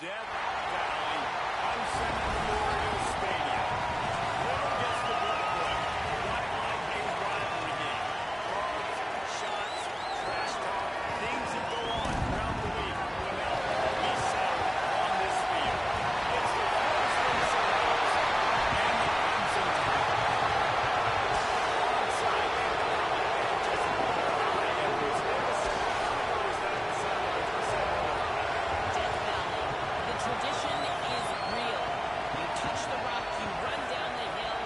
Death Valley Clemson Memorial Stadium. Little gets the blood boiling, right like a rivalry game. Cards, shots, trash talk, things that go on throughout the week will now all be settled on this field. It's the first in circles and the Clemson Tigers. Onside and the just high and was never set up first out of the sidelines for Senator. Death Valley. The tradition is real. You touch the rock, you run down the hill,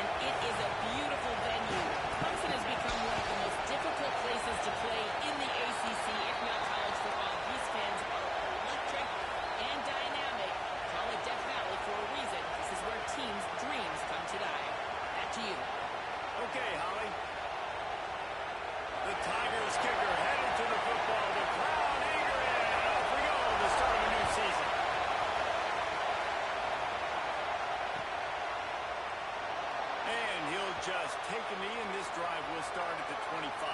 and it is a beautiful venue. Clemson has become one of the most difficult places to play in the ACC, if not college football. These fans are electric and dynamic. Call it Death Valley for a reason. This is where teams' dreams come to die. Back to you. Okay, Holly. The Tigers kicker headed to the football. The crowd eager, and off we go. The start of a new season. And he'll just take a knee, and this drive will start at the 25.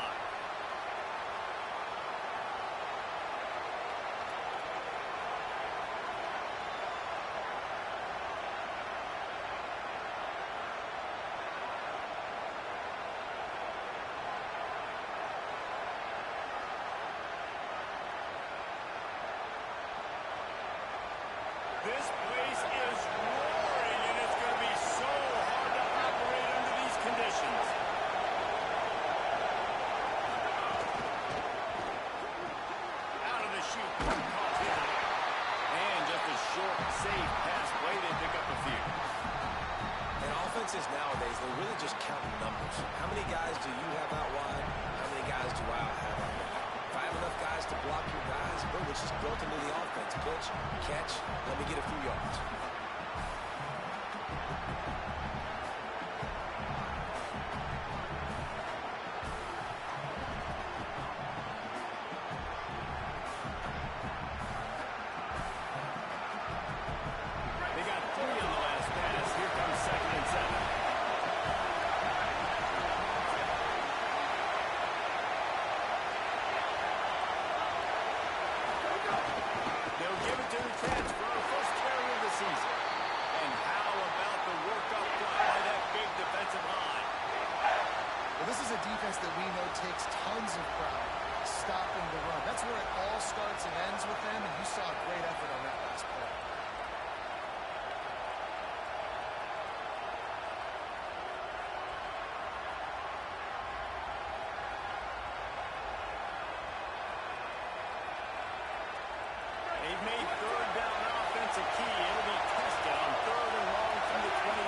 This place is roaring, and it's going to be so hard to operate under these conditions. Out of the chute, caught him. And just a short, safe pass play. They pick up a few. And offenses nowadays, they're really just counting numbers. How many guys do you have out wide? How many guys do I have out wide? If I have enough guys to block your guys, boom, it's just built into the offense. Pitch, catch, let me get a few yards. They got 3 on the last pass. Here comes 2nd and 7. They'll give it to the transfer, first carry of the season. And how about the work up front by that big defensive line? Well, this is a defense that we know takes tons of pride stopping the run. That's where it all starts and ends with them, and you saw a great effort on that last play. They've made 3rd down offense a key. It'll be tested on 3rd and long from the 28.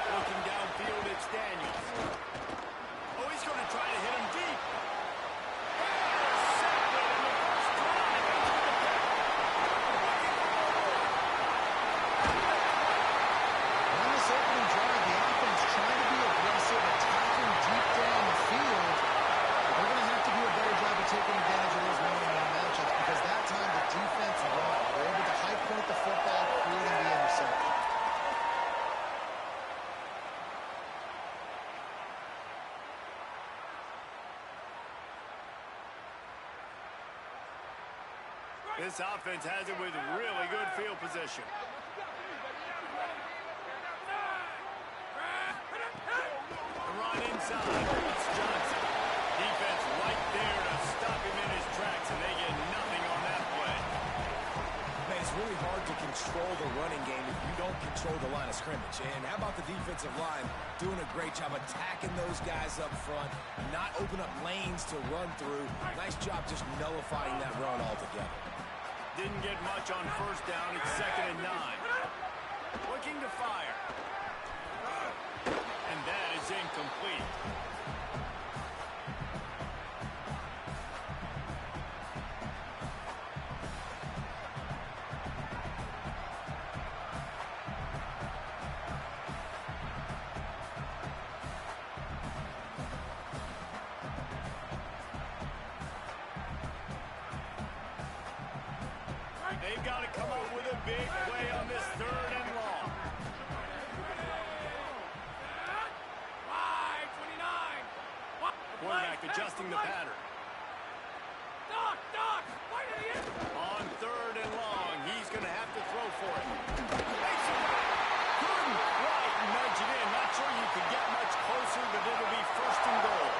Looking downfield, it's Daniels. Oh, he's going to try to hit him deep. Intercepted in the first drive into the pick. On this opening drive, the offense trying to be aggressive, attacking deep down the field. They're going to have to do a better job of taking advantage of those one-on-one matchups because that time the defense won. They're able to high point the football, creating the interception. This offense has it with really good field position. The run inside. It's Johnson. Defense right there to stop him in his tracks, and they get nothing on that play. Man, it's really hard to control the running game if you don't control the line of scrimmage. And how about the defensive line doing a great job attacking those guys up front, not open up lanes to run through. Nice job just nullifying that run altogether. Didn't get much on 1st down. It's 2nd and 9. Looking to fire. And that is incomplete. They've got to come up with a big play on this 3rd and long. Quarterback adjusting the pattern. On 3rd and long, he's going to have to throw for it. Makes it right. Couldn't quite nudge it in. Not sure you could get much closer, but it'll be 1st and goal.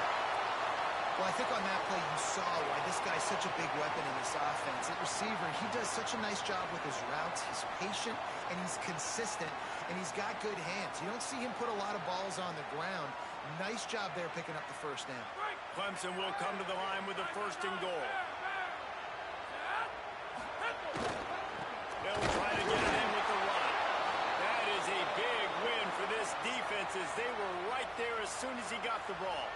Well, I think on that play you saw why this guy's such a big weapon in this offense. At receiver, he does such a nice job with his routes. He's patient, and he's consistent, and he's got good hands. You don't see him put a lot of balls on the ground. Nice job there picking up the 1st down. Clemson will come to the line with the 1st and goal. They'll try to get it in with the run. That is a big win for this defense as they were right there as soon as he got the ball.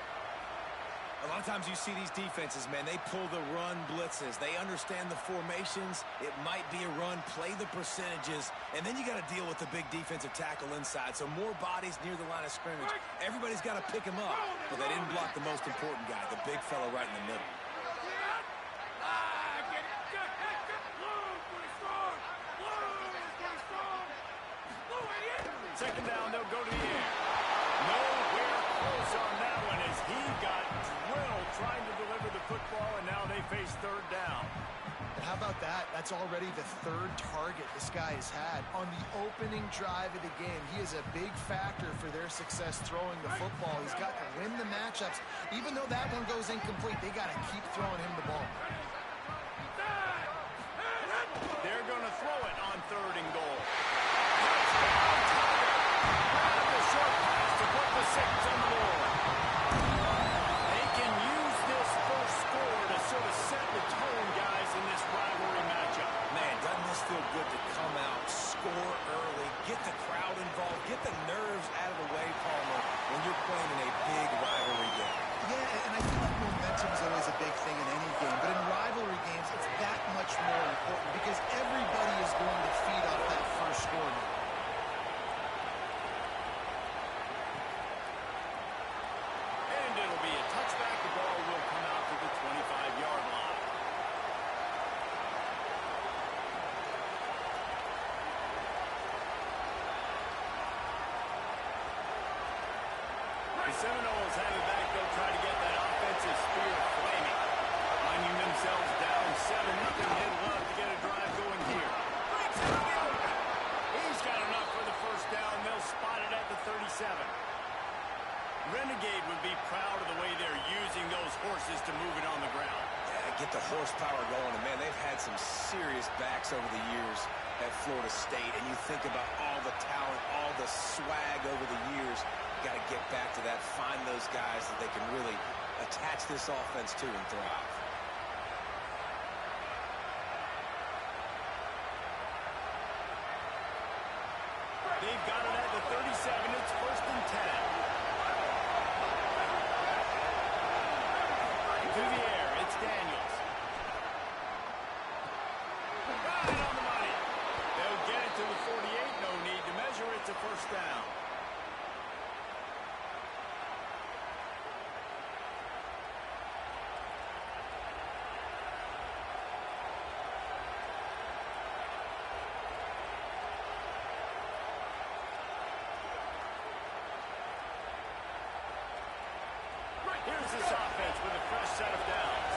A lot of times you see these defenses, man, they pull the run blitzes. They understand the formations. It might be a run, play the percentages, and then you got to deal with the big defensive tackle inside. So more bodies near the line of scrimmage. Everybody's got to pick him up, but they didn't block the most important guy, the big fella right in the middle. 2nd down, they'll go to the air. Nowhere close on that one as he got drilled trying to deliver the football, and now they face 3rd down. And how about that? That's already the 3rd target this guy has had on the opening drive of the game. He is a big factor for their success throwing the football. He's got to win the matchups. Even though that one goes incomplete, they got to keep throwing him the ball. They're going to throw it on 3rd and goal. Short pass to put the 6 on the board. They can use this first score to sort of set the tone, guys, in this rivalry matchup. Man, doesn't this feel good to come out, score early, get the crowd involved, get the nerves out of the way, Palmer, when you're playing in a big rivalry game. Yeah, and I feel like momentum is always a big thing in any game, but in rivalry games, it's that much more important because everybody is going to feed off that first score now. Touchback, the ball will come out to the 25-yard line. The Seminoles have it back. They'll try to get that offensive spear flaming. Finding themselves down 7-0. They'd love to get a drive going here. Breaks it on the open. He's got enough for the 1st down. They'll spot it at the 37. Renegade would be proud of the way they're using those horses to move it on the ground. Yeah, get the horsepower going. And, man, they've had some serious backs over the years at Florida State. And you think about all the talent, all the swag over the years. You got to get back to that, find those guys that they can really attach this offense to and thrive. They've got it at the 37. It's 1st and 10. To the air, it's Daniels. Right on the money. They'll get it to the 48. No need to measure. It's a 1st down. Here's this offense with a fresh set of downs.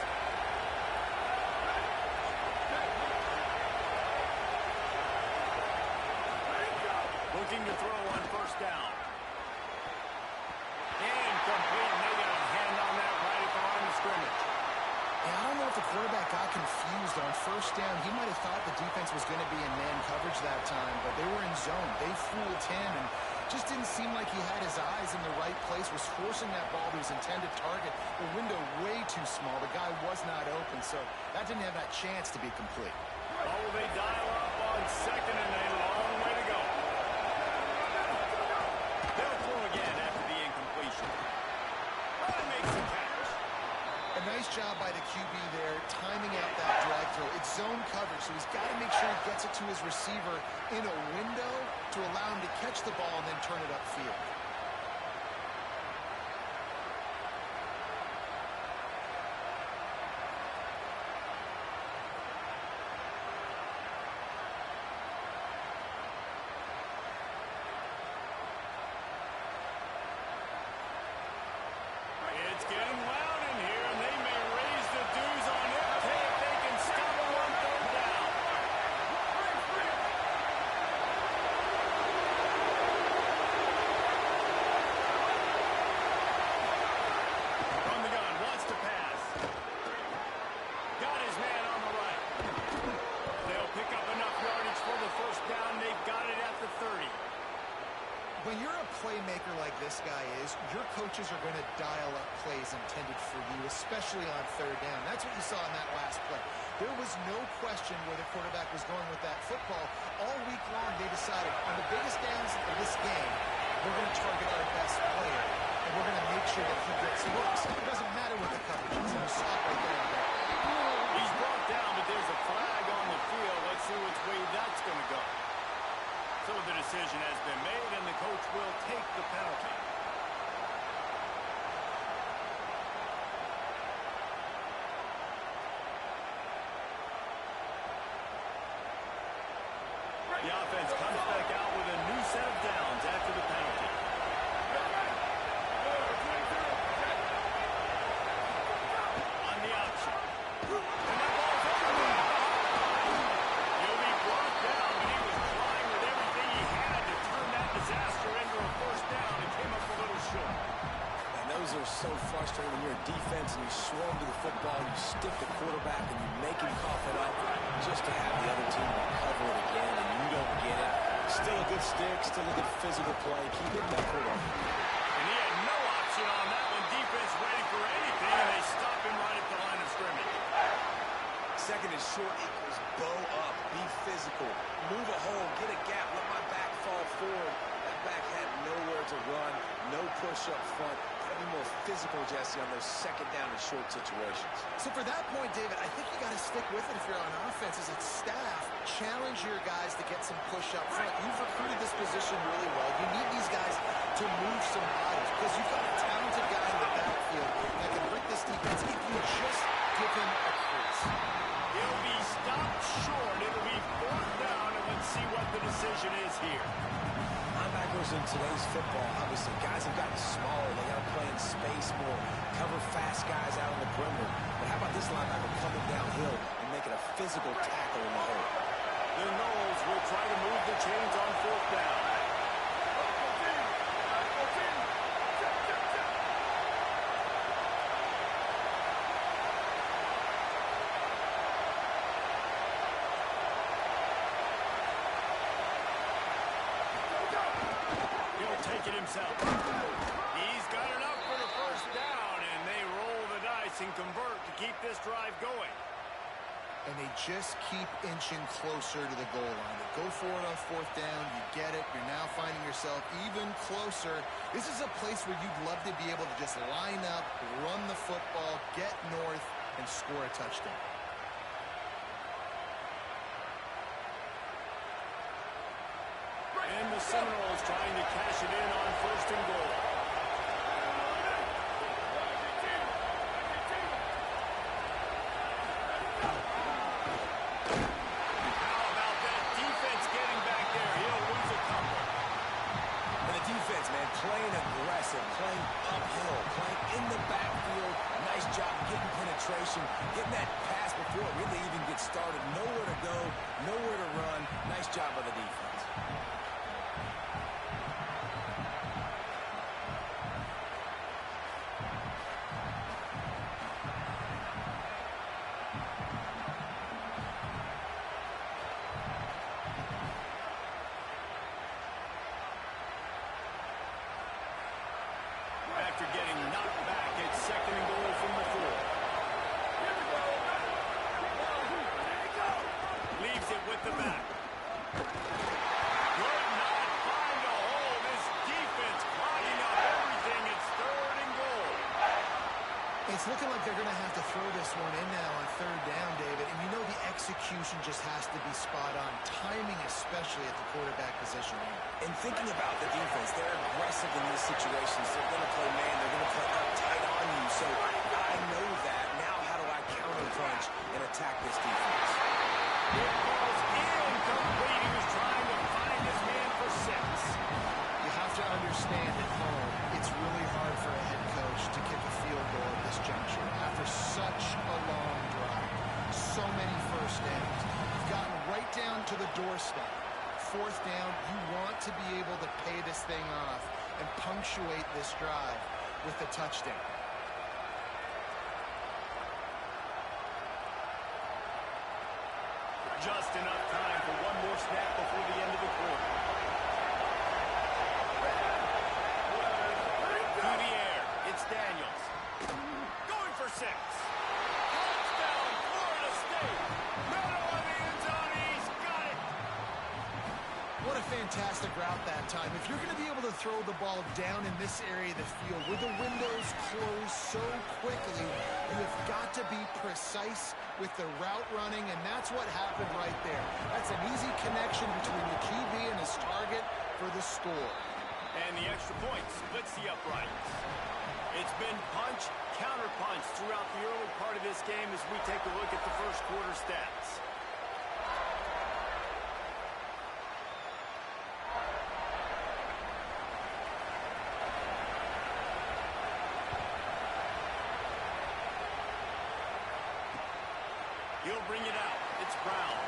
Looking to throw on 1st down. Incomplete, and they got a hand on that right at the line of scrimmage. And I don't know if the quarterback got confused on 1st down. He might have thought the defense was going to be in man coverage that time, but they were in zone. They fooled him and just didn't seem like he had his eyes in the right place, was forcing that ball to his intended target. The window way too small. The guy was not open, so that didn't have that chance to be complete. Oh, they dial up on 2nd and a long way to go. They'll throw again after the incompletion. Oh, he makes the catch. A nice job by the QB there, timing out that drag throw. It's zone coverage, so he's got to make sure he gets it to his receiver in a window to allow him to catch the ball and then turn it upfield. It's getting loud. plays intended for you, especially on third down. That's what you saw in that last play. There was no question where the quarterback was going with that football. All week long, they decided on the biggest downs of this game, we're going to target our best player, and we're going to make sure that he gets looks. It doesn't matter what the coverage is. You saw it right there. He's brought down, but there's a flag on the field. Let's see which way that's going to go. So the decision has been made, and the coach will take the penalty. The offense comes back out with a new set of downs after the penalty. On the option. And that ball's over. He'll be brought down, but he was trying with everything he had to turn that disaster into a first down and came up a little short. And those are so frustrating when you're a defense and you swarm to the football, you stick the quarterback, and you make him cough it up just to have the other team recover it again, and you don't get it. Still a good stick, still a good physical play. Keep hitting that quarterback. And he had no option on that one. Defense ready for anything, and they stop him right at the line of scrimmage. Second and short equals bow up. Be physical. Move a hole. Get a gap. Let my back fall forward. That back had nowhere to run. No push up front. Gotta be more physical, Jesse, on those second down and short situations. So for that point, David, I think you got to stick with it if you're on offense as a staff. Challenge your guys to get some push up front. You've recruited this position really well. You need these guys to move some bodies because you've got a talented guy in the backfield that can hurt this defense if you just give him a crease. He'll be stopped short. It'll be fourth down, and let's see what the decision is here. Linebackers in today's football, obviously, guys have gotten smaller. They got to play in space more, cover fast guys out on the perimeter. But how about this linebacker coming downhill and making a physical tackle in the hole? The Knowles will try to move the chains on fourth down. Take it himself. He's got enough for the first down, and they roll the dice and convert to keep this drive going. And they just keep inching closer to the goal line. They go for it on fourth down. You get it. You're now finding yourself even closer. This is a place where you'd love to be able to just line up, run the football, get north, and score a touchdown. And the Seminoles trying to cash it in on first and goal. How about that defense getting back there? He'll lose a couple. And the defense, man, playing aggressive, playing uphill, playing in the backfield. Nice job getting penetration, getting that pass before it really even gets started. Nowhere to go, nowhere to run. Nice job by the defense. After getting knocked back, it's second and goal from the 4. Leaves it with the back. Could not find a hole. This defense clogging up everything. It's third and goal. It's looking like they're going to have to throw this one in now on third down, David. And you know the execution just has to be spot on. Timing especially at the quarterback position. And thinking about the defense, they're aggressive in these situations. They're going to play man. They're going to play up tight on you. So I know that. Now how do I counterpunch and attack this defense? It falls incomplete. He was trying to find his man for 6. You have to understand at home, it's really hard for a head coach to kick a field goal at this juncture. After such a long drive, so many first downs, you've gotten right down to the doorstep. Fourth down, you want to be able to pay this thing off and punctuate this drive with a touchdown. Just enough time for one more snap before the end of the quarter. Through the air, it's Daniels. Touchdown, Florida State. Middle of the end zone. He's got it. What a fantastic route that time. If you're going to be able to throw the ball down in this area of the field where the windows close so quickly, you have got to be precise with the route running, and that's what happened right there. That's an easy connection between the QB and his target for the score. And the extra point splits the uprights. It's been punch, counter punch throughout the early part of this game as we take a look at the first quarter stats. He'll bring it out. It's Brown.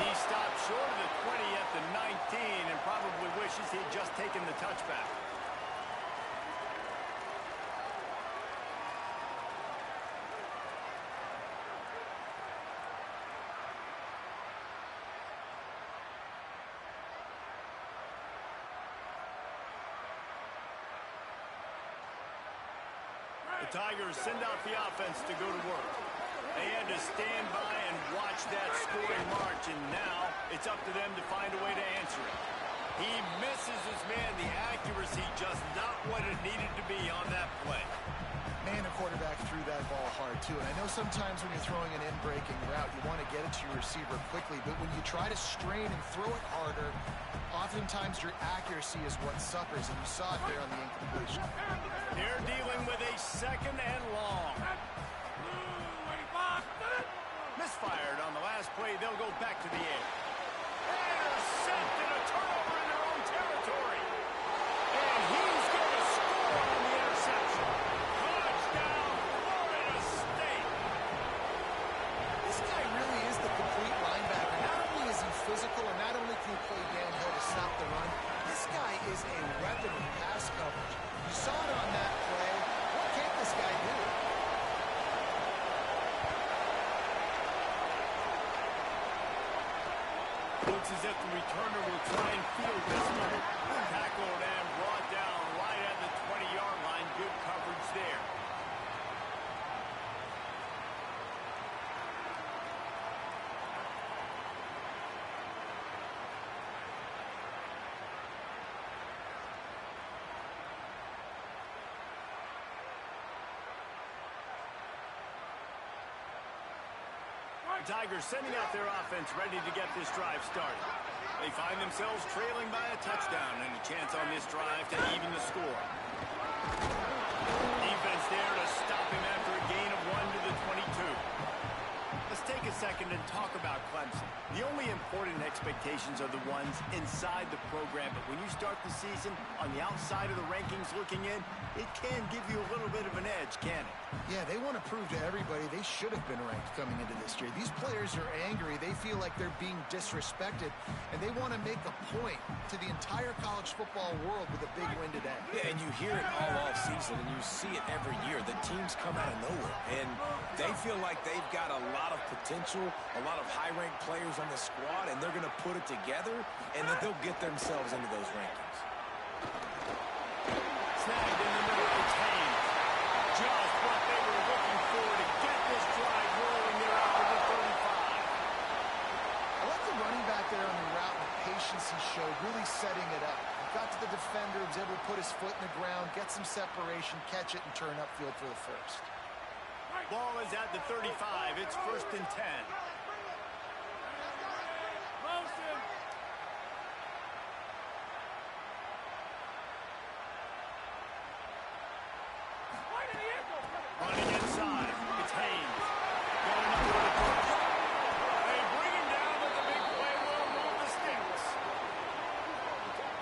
He stopped short of the 20 at the 19 and probably wishes he'd just taken the touchback. The Tigers send out the offense to go to work. They had to stand by and watch that scoring march, and now it's up to them to find a way to answer it. He misses his man. The accuracy just not what it needed to be on that play. Man, the quarterback threw that ball hard, too. And I know sometimes when you're throwing an in-breaking route, you want to get it to your receiver quickly. But when you try to strain and throw it harder, oftentimes your accuracy is what suffers. And you saw it there on the incompletion. They're dealing with a second and long. Misfired on the last play. They'll go back to the air. Intercepted, a turnover in their own territory. And he's going to score on the interception. Touchdown, Florida State. This guy really is the complete linebacker. Not only is he physical, and not only can he play downhill to stop the run, this guy is a weapon in pass coverage. You saw it on that play. What can't this guy do? Looks as if the returner will try and field this one. Tackled and brought down right at the 20-yard line. Good coverage there. Tigers sending out their offense ready to get this drive started. They find themselves trailing by a touchdown and a chance on this drive to even the score. Defense there to stop him after a gain of 1 to the 22. Let's take a second and talk about Clemson. The only important expectations are the ones inside the program, but when you start the season on the outside of the rankings looking in, it can give you a little bit of an edge, can it? Yeah, they want to prove to everybody they should have been ranked coming into this year. These players are angry. They feel like they're being disrespected, and they want to make a point to the entire college football world with a big win today. Yeah, and you hear it all off season, and you see it every year. The teams come out of nowhere, and they feel like they've got a lot of potential, a lot of high-ranked players on the squad, and they're going to put it together, and then they'll get themselves into those rankings. Snagged in the middle, it's Haynes. Just what they were looking for to get this drive rolling there after the 35. I like the running back there on the route and the patience he showed, really setting it up. Got to the defender, was able to put his foot in the ground, get some separation, catch it, and turn upfield for the first. Ball is at the 35. It's 1st and 10. Running inside. It's Haynes. Going up for the push. They bring him down, but the big play will move the sticks.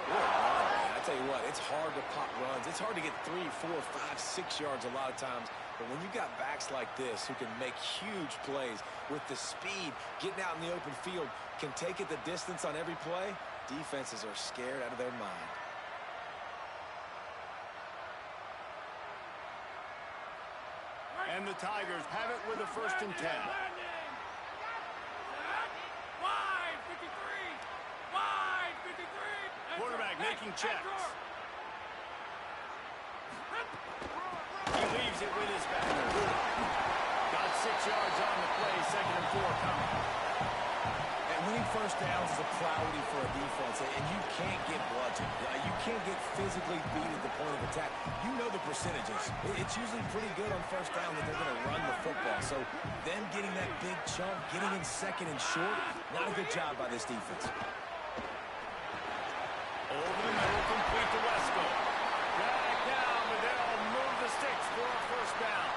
What a run, man. I tell you what, it's hard to pop runs. It's hard to get 3, 4, 5, 6 yards a lot of times. But when you got backs like this who can make huge plays with the speed, getting out in the open field, can take it the distance on every play, defenses are scared out of their mind. And the Tigers have it with a 1st and 10. Quarterback making checks. He leaves it with his back. yards on the play. 2nd and 4 coming. And winning first downs is a priority for a defense, and you can't get bludgeoned. You can't get physically beat at the point of attack. You know the percentages. It's usually pretty good on first down that they're going to run the football. So them getting that big chunk, getting in 2nd and short, not a good job by this defense. Over the middle, complete to Wesco. Back down, but they'll move the sticks for a first down.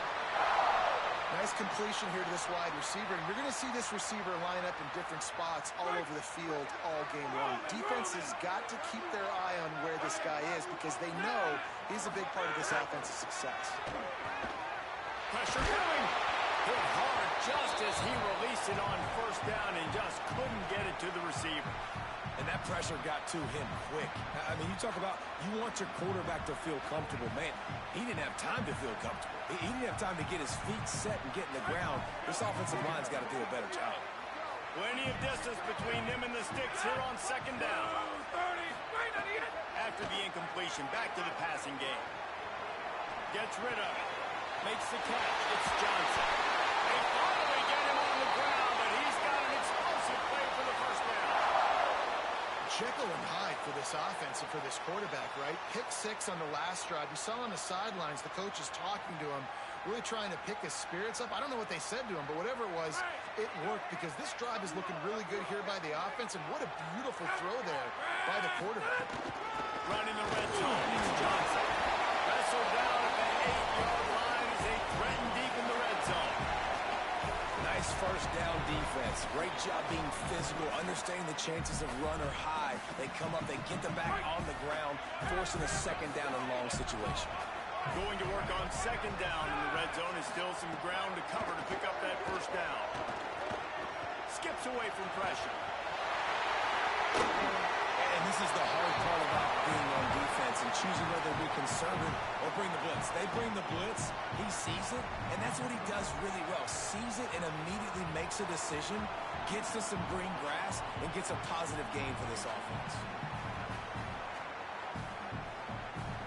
Nice completion here to this wide receiver, and you're going to see this receiver line up in different spots all over the field all game long. Defense has got to keep their eye on where this guy is because they know he's a big part of this offensive success. Pressure coming. Hit hard just as he released it on first down and just couldn't get it to the receiver. And that pressure got to him quick. I mean, you talk about you want your quarterback to feel comfortable. Man, he didn't have time to feel comfortable. He didn't have time to get his feet set and get in the ground. This offensive line's got to do a better job. Plenty of distance between them and the sticks here on 2nd down. After the incompletion, back to the passing game. Gets rid of it. Makes the catch. It's Johnson. They finally get him on the ground, but he's got an explosive play for the first down. Jekyll and Hyde for this offense and for this quarterback, right? Pick 6 on the last drive. You saw on the sidelines the coach is talking to him, really trying to pick his spirits up. I don't know what they said to him, but whatever it was, it worked because this drive is looking really good here by the offense, and what a beautiful throw there by the quarterback. Running the red zone, it's Johnson. Wrestled down at the 8-yard line as they threaten deep in the red zone. Nice first down defense. Great job being physical, understanding the chances of run or high. They come up, they get them back on the ground, forcing a 2nd down and long situation. Going to work on 2nd down in the red zone is still some ground to cover to pick up that first down. Skips away from pressure. And this is the hard part about being on defense and choosing whether we conserve it or bring the blitz. They bring the blitz, he sees it, and that's what he does really well. Sees it and immediately makes a decision, gets to some green grass, and gets a positive gain for this offense.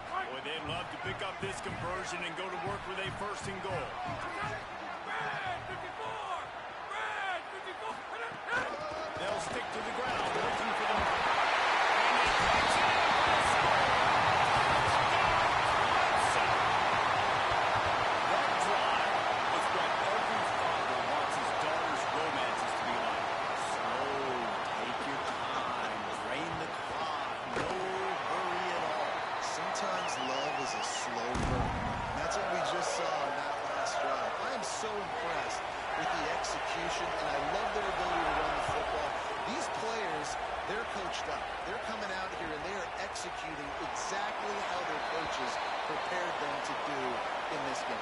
Boy, they'd love to pick up this conversion and go to work with a 1st and goal. They'll stick to the ground, looking for the mark. They're coming out here and they are executing exactly how their coaches prepared them to do in this game.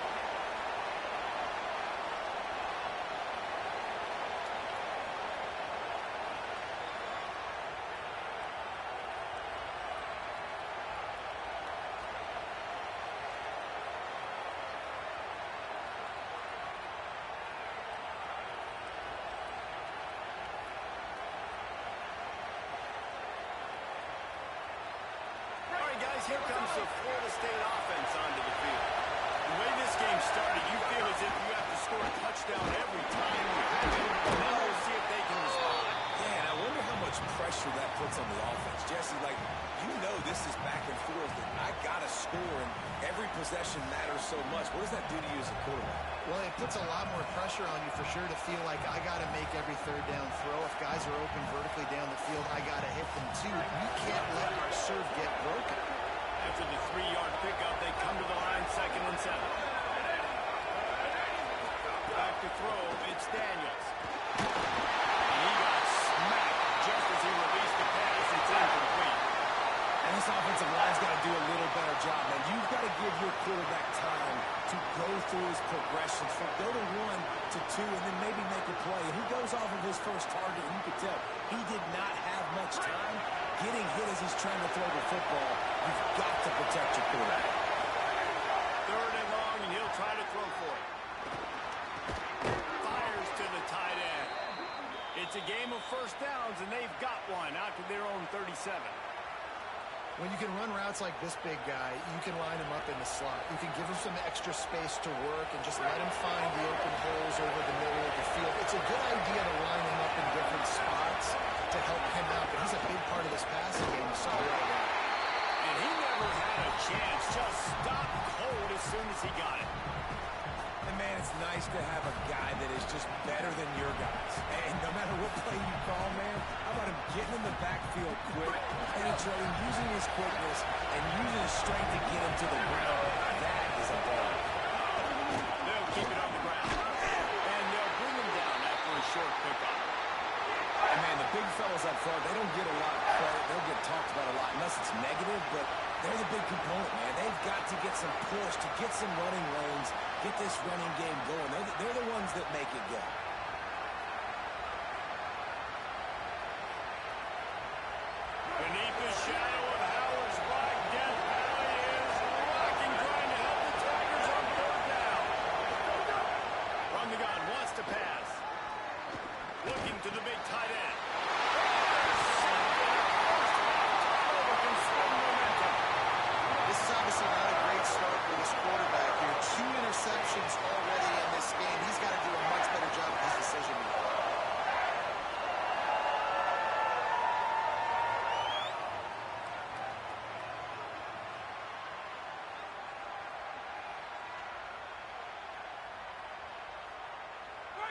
Here comes the Florida State offense onto the field. The way this game started, you feel as if you have to score a touchdown every time you have it, and then we'll see if they can respond. Yeah, and I wonder how much pressure that puts on the offense. Jesse, like, you know this is back and forth, and I got to score, and every possession matters so much. What does that do to you as a quarterback? Well, it puts a lot more pressure on you for sure to feel like I got to make every 3rd down throw. If guys are open vertically down the field, I got to hit them too. You can't let your serve get broken. After the 3-yard pickup, they come to the line 2nd and 7. Back to throw, it's Daniels. And he got smacked just as he released the pass. It's incomplete. And this offensive line's got to do a little better job, man. You've got to give your quarterback time to go through his progressions, from go to 1 to 2, and then maybe make a play. And he goes off of his first target, and you can tell he did not have much time getting hit as he's trying to throw the football. You've got to protect your quarterback. 3rd and long, and he'll try to throw for it. Fires to the tight end. It's a game of first downs, and they've got one out to their own 37. When you can run routes like this big guy, you can line him up in the slot. You can give him some extra space to work and just let him find the open holes over the middle of the field. It's a good idea to line him up in different spots to help him out, but he's a big part of this passing game. You saw it right there. And he never had a chance. Just stopped cold as soon as he got it. And, man, it's nice to have a guy that is just better than your guys. And no matter what play you call, man, how about him getting in the backfield quick, penetrating, using his quickness, and using his strength to get him to the ground. That is a ball. They'll keep it on the ground. And they'll bring him down after a short pickup. And, man, the big fellas up front, they don't get a lot of credit. They'll get talked about a lot unless it's negative, but they're the big component, man. They've got to get some push, to get some running lanes, get this running game going. They're the ones that make it go. Beneath the shadow of Howard's Black Death Valley is rocking, trying to help the Tigers on third down. From the gun, wants to pass. Looking to the big tight end. This is obviously not a great start for this quarterback here. 2 interceptions already in this game. He's got to do a much better job with his decision making.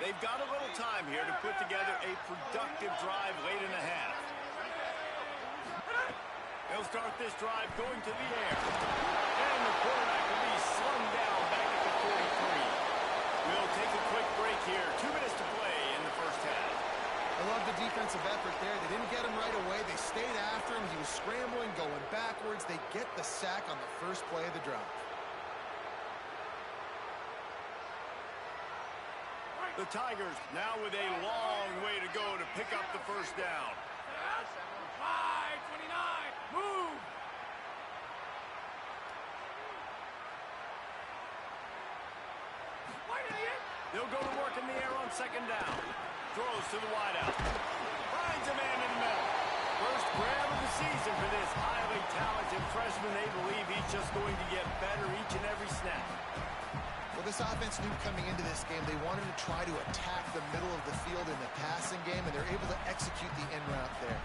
They've got a little time here to put together a productive drive late in the half. They'll start this drive going to the air. And the quarterback will be slung down back at the 43. We'll take a quick break here. 2 minutes to play in the first half. I love the defensive effort there. They didn't get him right away. They stayed after him. He was scrambling, going backwards. They get the sack on the first play of the drive. The Tigers now with a long way to go to pick up the first down. 5-29, move! They'll go to work in the air on second down. Throws to the wideout. Finds a man in the middle. First grab of the season for this highly talented freshman. They believe he's just going to get better each and every snap. Well, this offense knew coming into this game they wanted to try to attack the middle of the field in the passing game, and they're able to execute the in route there.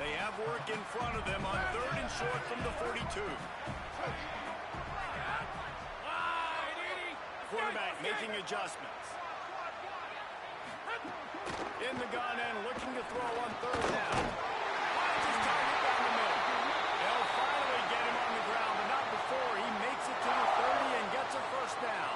They have work in front of them on third and short from the 42. Quarterback making adjustments. In the gun and looking to throw on third down. Finds his target down the middle. They'll finally get him on the ground, but not before he makes it to the 30 and gets a first down.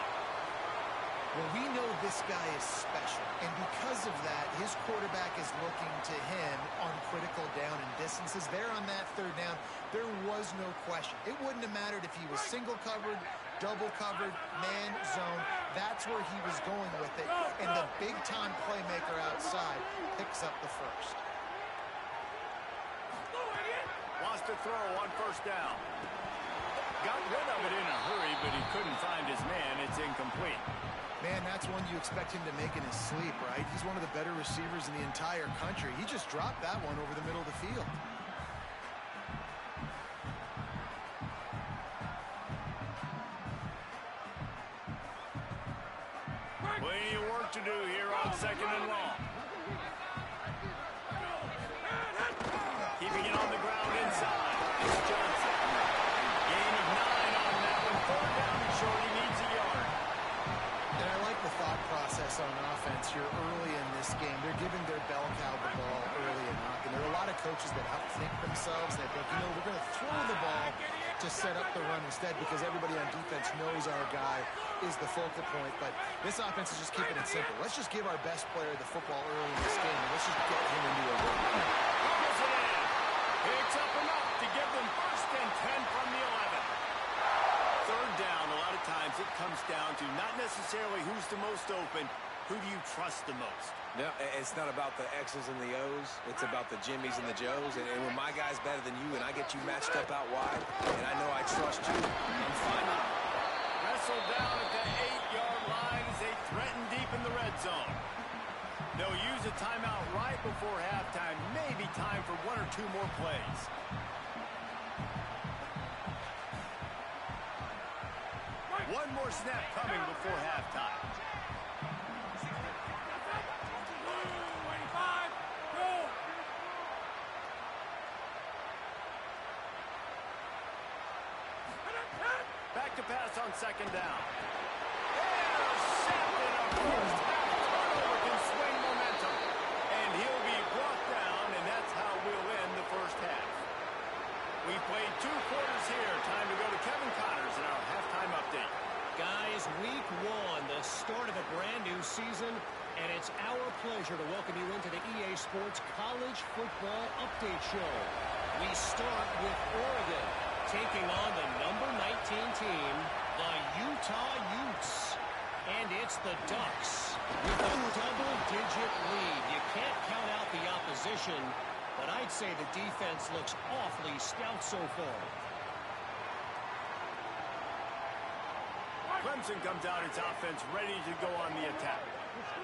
Well, we know this guy is special, and because of that, his quarterback is looking to him on critical down and distances. There on that third down, there was no question. It wouldn't have mattered if he was single covered, double covered, man zone. That's where he was going with it, and the big-time playmaker outside picks up the first. Wants to throw on first down. Got rid of it in a hurry, but he couldn't find his man. It's incomplete. Man, that's one you expect him to make in his sleep, right? He's one of the better receivers in the entire country. He just dropped that one over the middle of the field. Plenty of work to do here on second and long. Keeping it on the ground inside. It's Johnson. Gain of 9 on that one. 4th down and short. He needs a yard. And I like the thought process on offense here early in this game. They're giving their bell cow the ball early and often. There are a lot of coaches that outthink themselves. They think, you know, we're going to throw the ball to set up the run instead because everybody on defense knows our guy is the focal point. But this offense is just keeping it simple. Let's just give our best player the football early in this game, and let's just get him into a run. Pulls it in. Picks up enough to give them 1st and 10 from the 11. Third down, a lot of times it comes down to not necessarily who's the most open, who do you trust the most? No, it's not about the X's and the O's. It's about the Jimmies and the Joes. And when my guy's better than you and I get you matched up out wide, and I know I trust you, I'm fine. Wrestled down at the 8-yard line as they threaten deep in the red zone. They'll use a timeout right before halftime. Maybe time for 1 or 2 more plays. One more snap coming before halftime. Back to pass on second down. Intercepted on first half. Turnover can swing momentum. And he'll be brought down, and that's how we'll end the first half. We've played 2 quarters here. Time to go to Kevin Connors in our halftime update. Guys, week 1, the start of a brand new season, and it's our pleasure to welcome you into the EA Sports College Football Update Show. We start with Oregon, taking on the number 19 team, the Utah Utes. And it's the Ducks with a double-digit lead. You can't count out the opposition, but I'd say the defense looks awfully stout so far. Clemson comes out its offense ready to go on the attack.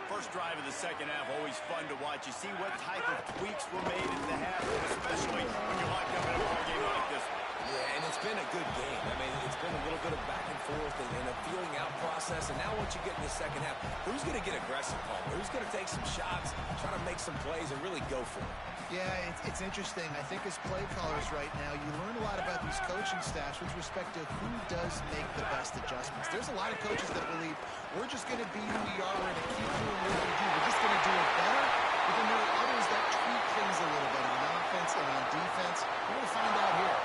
First drive of the second half, always fun to watch. You see what type of tweaks were made at the half, especially when you're locked up in a ball game like this one. Yeah, and it's been a good game. I mean, it's been a little bit of back and forth and a feeling out process. And now once you get in the second half, who's going to get aggressive, Paul? Who's going to take some shots, try to make some plays, and really go for it? Yeah, it's interesting. I think as play callers right now, you learn a lot about these coaching staffs with respect to who does make the best adjustments. There's a lot of coaches that believe we're just going to be who we are. We're going to keep doing what we do. We're just going to do it better. But then there are others that tweak things a little bit on offense and on defense. We're going to find out here.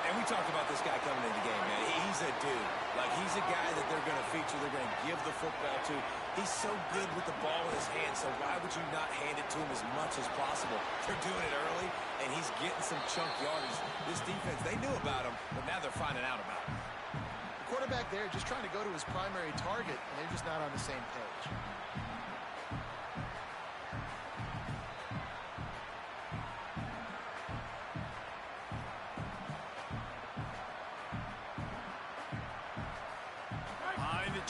And we talked about this guy coming into the game, man. He's a dude. Like, he's a guy that they're going to feature, they're going to give the football to. He's so good with the ball in his hand, so why would you not hand it to him as much as possible? They're doing it early, and he's getting some chunk yardage. This defense, they knew about him, but now they're finding out about him. The quarterback there just trying to go to his primary target, and they're just not on the same page.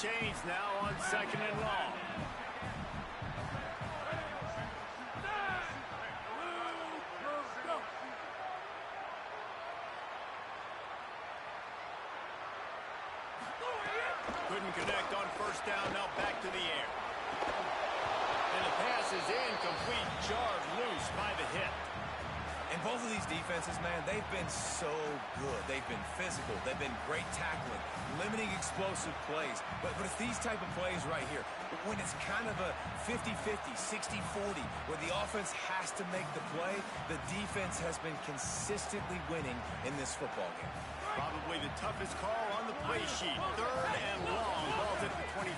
Chains now on second and long. Couldn't connect on first down, now back to the air. And the pass is incomplete, jarred loose by the hit. And both of these defenses, man, they've been so good. They've been physical. They've been great tackling, limiting explosive plays. But it's these type of plays right here. When it's kind of a 50-50, 60-40, where the offense has to make the play, the defense has been consistently winning in this football game. Probably the toughest call on the play sheet. Third and long, ball's at the 25.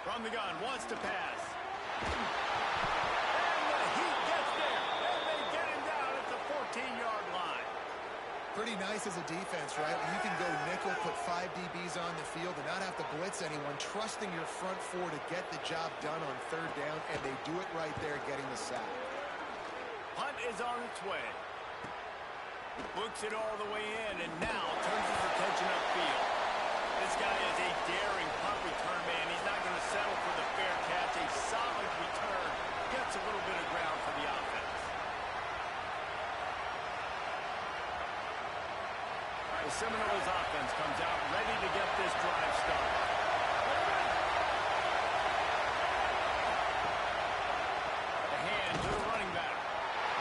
From the gun, wants to pass. And the Heat gets there, and they get him down at the 14-yard line. Pretty nice as a defense, right? When you can go nickel, put 5 DBs on the field and not have to blitz anyone, trusting your front 4 to get the job done on third down, and they do it right there, getting the sack. Punt is on its way. Books it all the way in, and now turns his attention upfield. This guy is a daring punt return man. He's not going to settle for the fair catch. A solid return. Gets a little bit of ground for the offense. The Seminoles offense comes out ready to get this drive started. The hand to the running back.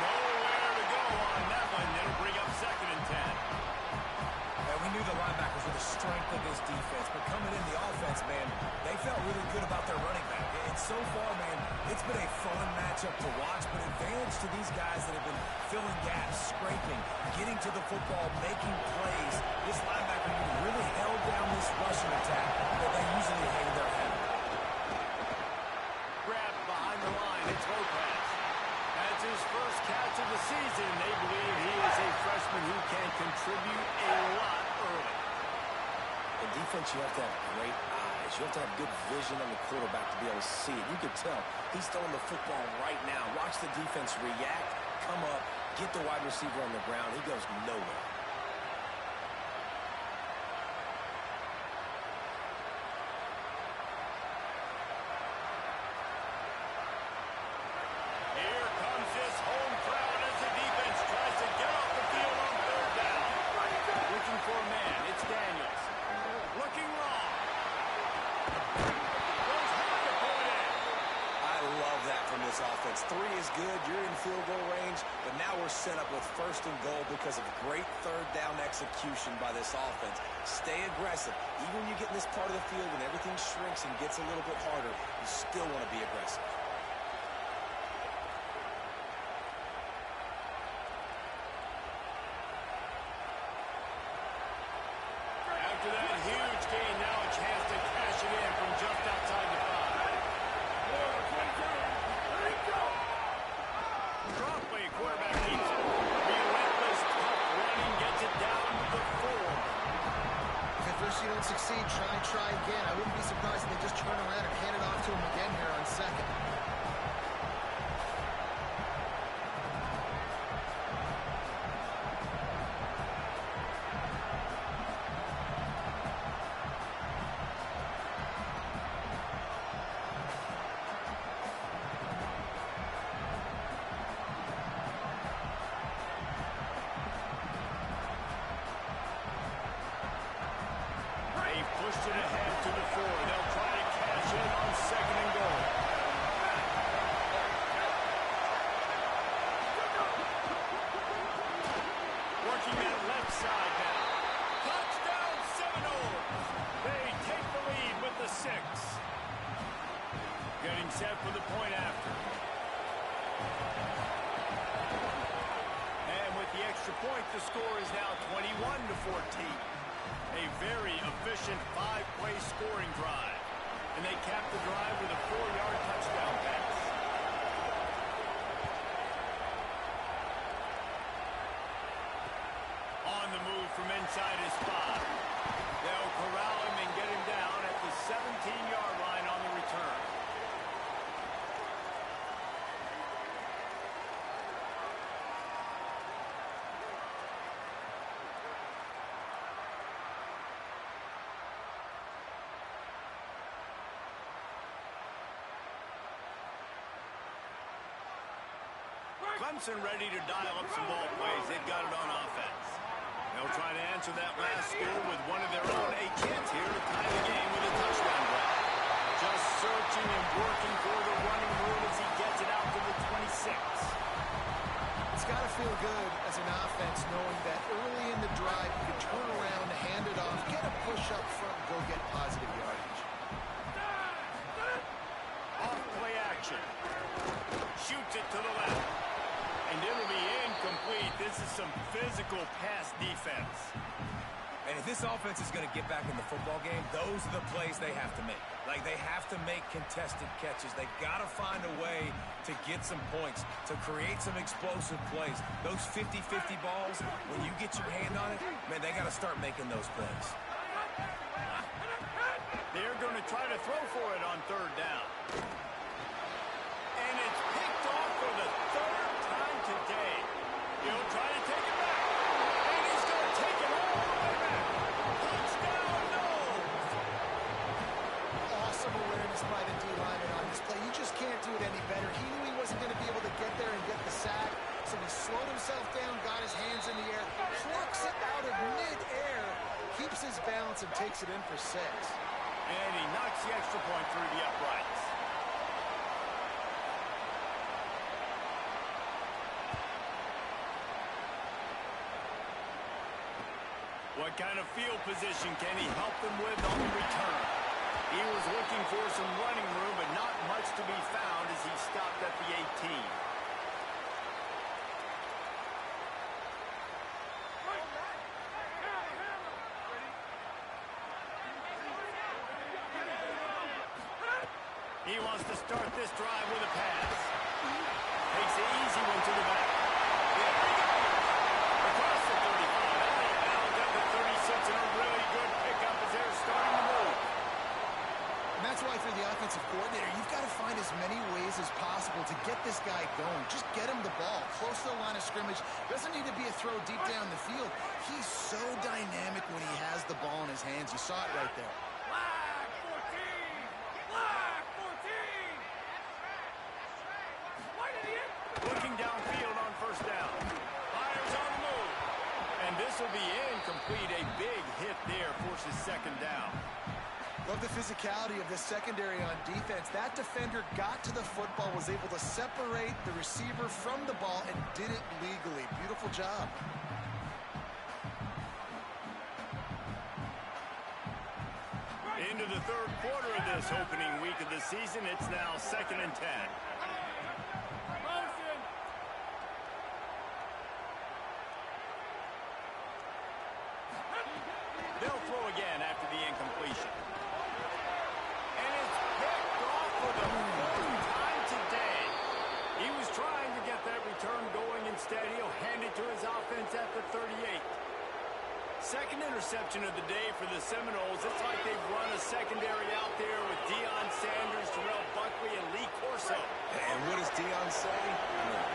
Nowhere to go on that one. It'll bring up second and 10. And we knew the linebackers were the strength of this defense, but coming in the offense, man, they felt really good about their running back. And so far, man, it's been a fun matchup to watch, but advantage to these guys that have been filling gaps, scraping, getting to the football, making plays. This linebacker really held down this rushing attack that they usually hang their head. Grabbed behind the line, it's Lopez. That's his first catch of the season. They believe he is a freshman who can contribute a lot early. In defense, you have to have great eyes. You have to have good vision on the quarterback to be able to see it. You can tell he's throwing the football right now. Watch the defense react, come up, get the wide receiver on the ground. He goes nowhere. Here comes this home crowd as the defense tries to get off the field on third down. Looking for a man. It's Daniels. Looking wrong. Goes hard to point in. I love that from this offense. 3 is good. You're in field goal range, but now we're set up with first and goal because of great third down execution by this offense. Stay aggressive. Even when you get in this part of the field and everything shrinks and gets a little bit harder, you still want to be aggressive. After that huge gain, now a chance to cash it in from just outside the 5. Promptly, quarterback keeps it. Relentless, tough running, gets it down to the 4. If at first you don't succeed, try again. I wouldn't be surprised if they just turn around and hand it off to him again here on second. They pushed it ahead to the 4. They'll try to cash in on second and goal. Working that left side now. Touchdown Seminoles. They take the lead with the 6. Getting set for the point after. And with the extra point, the score is now 21-14. A very efficient 5-play scoring drive. And they cap the drive with a 4-yard touchdown pass. On the move from inside his spot. They'll corral him and get him down at the 17-yard line on the return. Clemson ready to dial up some ball plays. They've got it on offense. They'll try to answer that last score with one of their own. A chance here to tie the game with a touchdown drive. Just searching and working for the running room as he gets it out to the 26. It's got to feel good as an offense knowing that early in the drive you can turn around, hand it off, get a push up front, and go get positive yardage. Off play action. Shoots it to the left. And it'll be incomplete. This is some physical pass defense. And if this offense is going to get back in the football game, those are the plays they have to make. Like, they have to make contested catches. They got to find a way to get some points, to create some explosive plays. Those 50-50 balls, when you get your hand on it, man, they got to start making those plays. They're going to try to throw for it on third down. And it's picked off for the 3rd time today. He'll try to take it back. And he's going to take it all the way back. Touchdown, Noles. Awesome awareness by the D-lineman on this play. You just can't do it any better. He knew he wasn't going to be able to get there and get the sack, so he slowed himself down, got his hands in the air, plucks it out of mid-air, keeps his balance, and takes it in for 6. And he knocks the extra point through the uprights. What kind of field position can he help them with on the return? He was looking for some running room, but not much to be found as he stopped at the 18. He wants to start this drive with a pass. Takes the easy one to the back. There he goes. Across the 35. Out of bounds at the 36, and a really good pickup as there's close to the line of scrimmage. Doesn't need to be a throw deep down the field. He's so dynamic when he has the ball in his hands. You saw it right there. Flag 14! Flag 14! Looking downfield on first down. Fires on the move. And this will be incomplete. A big hit there forces second down. Love the physicality of this secondary on defense. That defender got to the football, was able to separate the receiver from the ball, and did it legally. Beautiful job. Into the third quarter of this opening week of the season. It's now 2nd and 10. They'll throw again after the incompletion. And it's picked off for the third time today. He was trying to get that return going. Instead, he'll hand it to his offense at the 38. Second interception of the day for the Seminoles. It's like they've run a secondary out there with Deion Sanders, Terrell Buckley, and Lee Corso. And what does Deion say?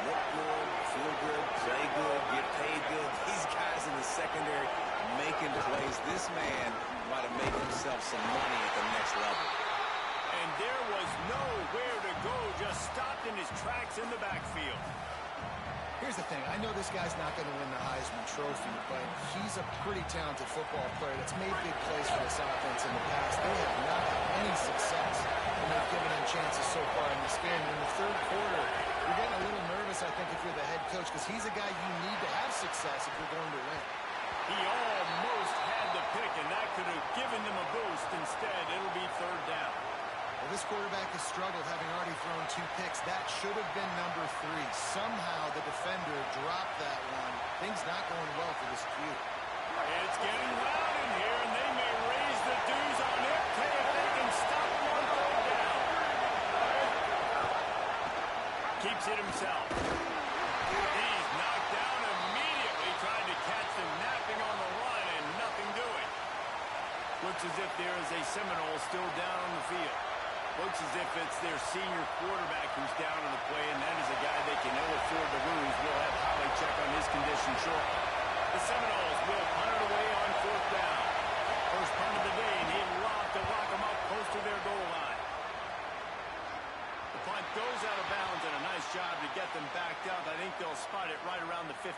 Look good, feel good, play good, get paid good. These guys in the secondary making plays. This man might have made himself some money at the next level. And there was nowhere to go, just stopped in his tracks in the backfield. Here's the thing. I know this guy's not going to win the Heisman Trophy, but he's a pretty talented football player that's made big plays for this offense in the past. They have not had any success when they've given him chances so far in this game. In the third quarter, you're getting a little nervous, I think, if you're the head coach, because he's a guy you need to have success if you're going to win. He almost had the pick, and that could have given them a boost. Instead, it'll be third down. Well, this quarterback has struggled, having already thrown 2 picks. That should have been number 3. Somehow the defender dropped that one. Things not going well for this Q. It's getting loud in here, and they may raise the dues on it if they can stop him on third down. Keeps it himself. He's knocked down immediately, trying to catch them napping on the run, and nothing doing. Looks as if there is a Seminole still down on the field. Looks as if it's their senior quarterback who's down on the play, and that is a guy they can ill afford to lose. We'll have Holly check on his condition shortly. The Seminoles will punt it away on fourth down. First punt of the day, and he lobbed to lock them up close to their goal line. The punt goes out of bounds, and a nice job to get them backed up. I think they'll spot it right around the 15.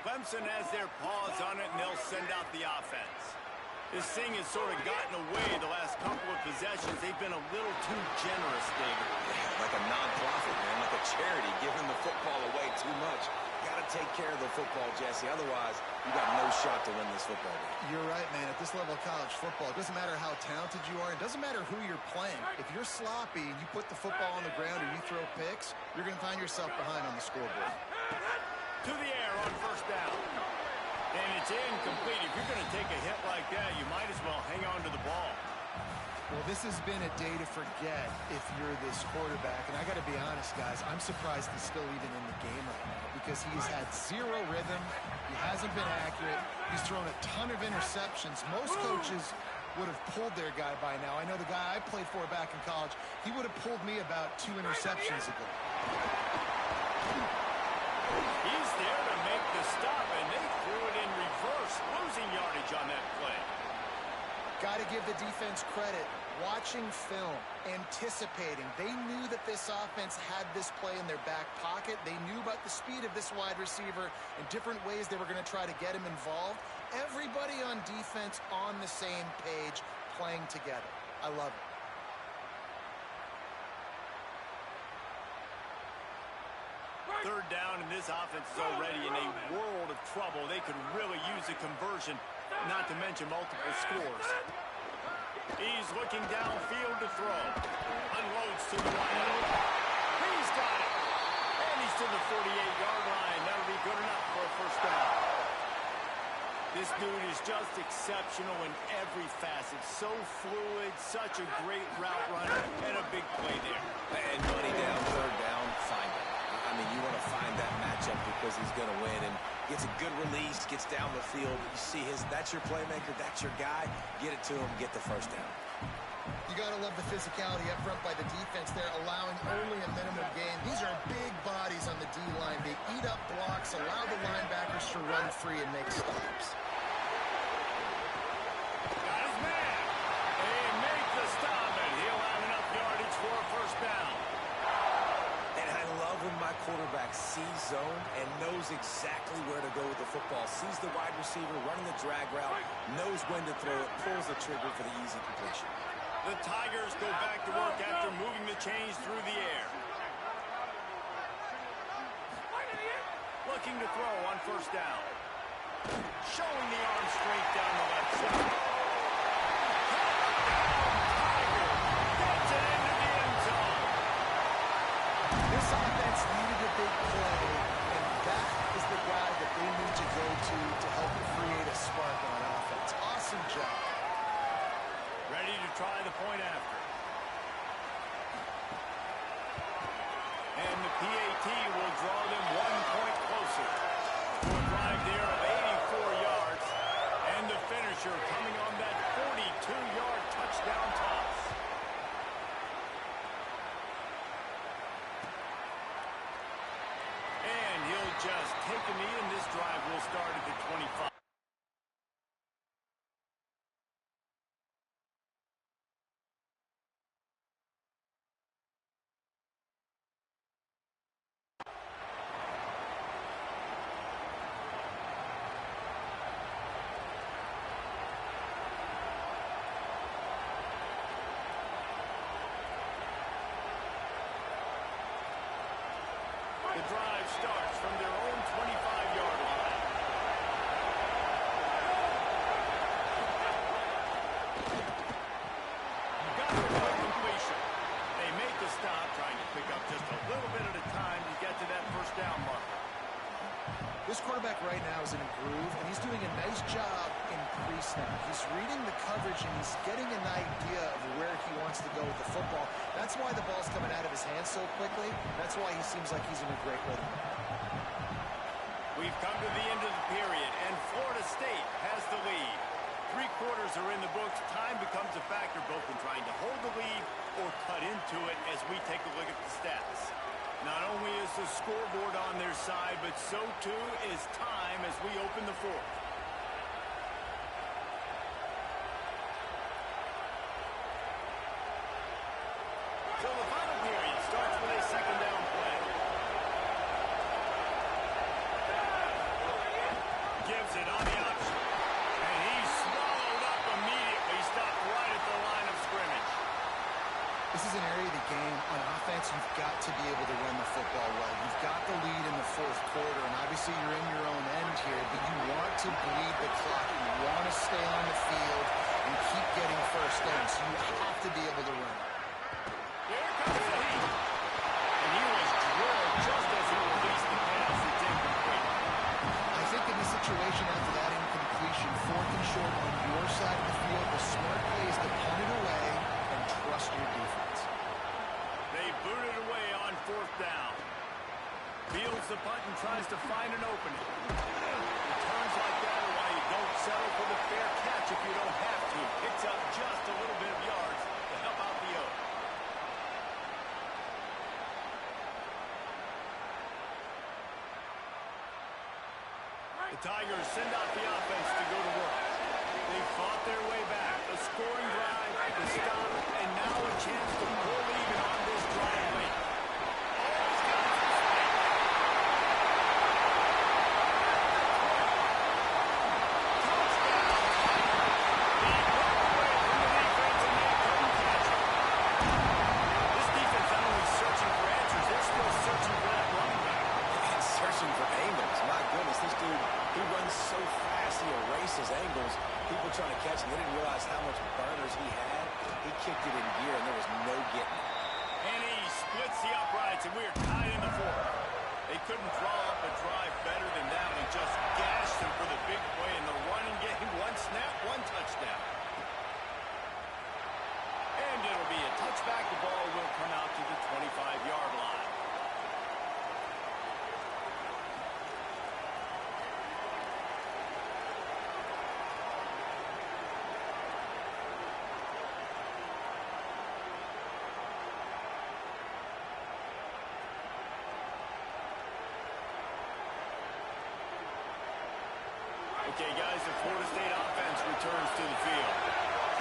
Clemson has their paws on it, and they'll send out the offense. This thing has sort of gotten away the last couple of possessions. They've been a little too generous, David. Yeah, like a non-profit, man, like a charity, giving the football away too much. Got to take care of the football, Jesse. Otherwise, you got no shot to win this football game. You're right, man. At this level of college football, it doesn't matter how talented you are. It doesn't matter who you're playing. If you're sloppy and you put the football on the ground or you throw picks, you're going to find yourself behind on the scoreboard. To the air on first down. And it's incomplete. If you're going to take a hit like that, you might as well hang on to the ball. Well, this has been a day to forget if you're this quarterback. And I got to be honest, guys, I'm surprised he's still even in the game right now because he's had zero rhythm. He hasn't been accurate. He's thrown a ton of interceptions. Most coaches would have pulled their guy by now. I know the guy I played for back in college, he would have pulled me about 2 interceptions ago. He's there to make the stop, and they threw it in reverse, losing yardage on that play. Got to give the defense credit. Watching film, anticipating. They knew that this offense had this play in their back pocket. They knew about the speed of this wide receiver and different ways they were going to try to get him involved. Everybody on defense on the same page, playing together. I love it. Third down, and this offense is already in a world of trouble. They could really use a conversion, not to mention multiple scores. He's looking downfield to throw. Unloads to the wideout. He's got it. And he's to the 48-yard line. That'll be good enough for a first down. This dude is just exceptional in every facet. So fluid, such a great route runner, and a big play there. And money down, third down, find it. I mean, you want to find that matchup because he's going to win. And gets a good release, gets down the field. You see that's your playmaker, that's your guy. Get it to him, get the first down. You got to love the physicality up front by the defense there, allowing only a minimum gain. These are big bodies on the D-line. They eat up blocks, allow the linebackers to run free and make stops. Got his man. They make the stop, and he'll have enough yardage for a first down. And I love when my quarterback sees zone and knows exactly where to go with the football. Sees the wide receiver running the drag route, knows when to throw it, pulls the trigger for the easy completion. The Tigers go back to work after moving the chains through the air. Looking to throw on first down. Showing the arm strength down the left side. Tiger gets it into the end zone. This offense needed a big play, and that is the guy that they need to go to help create a spark on offense. Awesome job. Ready to try the point after. And the PAT will draw them 1 point closer. To a drive there of 84 yards. And the finisher coming on that 42-yard touchdown toss. And he'll just take a knee, and this drive will start at the 25. The drive starts from their own 25-yard line. Got the quick completion. They make the stop, trying to pick up just a little bit at a time to get to that first down marker. This quarterback right now is in a groove, and he's doing a nice job in pre-snap. He's reading the coverage, and he's getting an idea of where he wants to go with the football. That's why the ball's coming out of his hands so quickly. That's why he seems like he's in a great rhythm. We've come to the end of the period, and Florida State has the lead. 3 quarters are in the books. Time becomes a factor both in trying to hold the lead or cut into it as we take a look at the stats. Not only is the scoreboard on their side, but so too is time as we open the fourth. So the final period starts with a second down play. Gives it on the option. And he's swallowed up immediately, stopped right at the line of scrimmage. This is an area of the game on offense you've got to be able to run the football well. You've got the lead in the fourth quarter, and obviously you're in your own end here, but you want to bleed the clock. You want to stay on the field and keep getting first down, so you have to be able to run. Here comes the heat. And he was drilled just as he released the pass. It's incomplete. I think in this situation after that incompletion, fourth and short on your side of the field, the smart play is to punt it away and trust your defense. They boot it away on fourth down. Fields the punt and tries to find an opening. Returns like that are why you don't settle for the fair catch if you don't have to. Picks up just a little bit of yards to help out the O. The Tigers send out the offense to go to work. They fought their way back. A scoring drive, the stop, and now a chance to pull even on this drive late. This defense not only searching for answers, they're still searching for that running back. And searching for angles. My goodness, this dude, he runs so fast, he erases angles. People trying to catch him, they didn't realize how much burners he had. He kicked it in gear, and there was no getting it. And he splits the uprights, and we are tied in the fourth. They couldn't draw up a drive better than that and just gashed them for the big play in the running game. One snap, one touchdown. And it'll be a touchback. The ball will come out to the 25-yard line. Okay, guys, the Florida State offense returns to the field.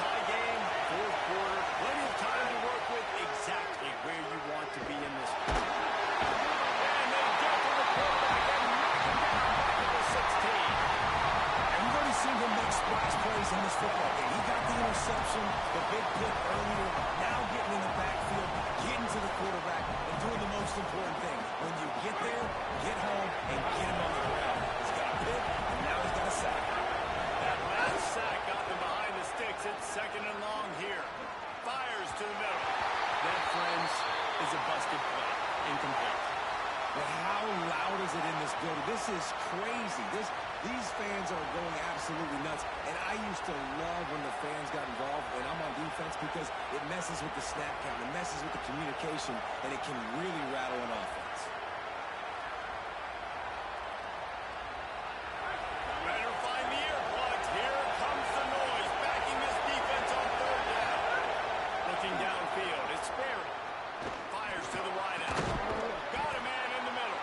Tie game, fourth quarter, plenty of time to work with, exactly where you want to be in this. And they get to the quarterback and knock him down back to the 16. And we've already seen him make splash plays in this football game. He got the interception, the big pick earlier, now getting in the backfield, getting to the quarterback, and doing the most important thing. When you get there, get home, and get him on the ground. He's got a pick, and now he's got a sack. That last sack got them behind the sticks. It's second and long here. Fires to the middle. That, friends, is a busted play. Incomplete. But how loud is it in this building? This is crazy. These fans are going absolutely nuts. And I used to love when the fans got involved when I'm on defense because it messes with the snap count, it messes with the communication, and it can really rattle an offense. Better find the earplugs. Here comes the noise, backing this defense on third down. Looking downfield, it's Sperry. Fires to the wideout. Got a man in the middle.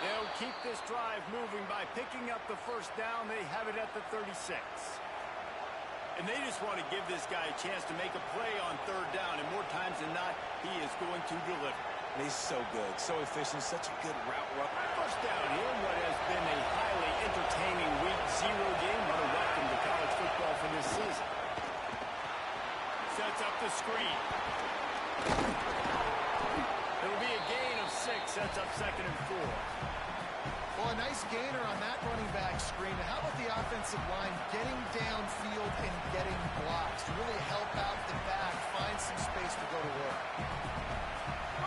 They'll keep this drive moving by picking up the first down. They have it at the 36. And they just want to give this guy a chance to make a play on third down. And more times than not, he is going to deliver. And he's so good, so efficient, such a good route run. First down here, what has been a highly entertaining week 0 game. What a welcome to college football for this season. Sets up the screen. It'll be a gain of 6, sets up second and 4. Well, a nice gainer on that running back screen. How about the offensive line getting downfield and getting blocks to really help out the back, find some space to go to work?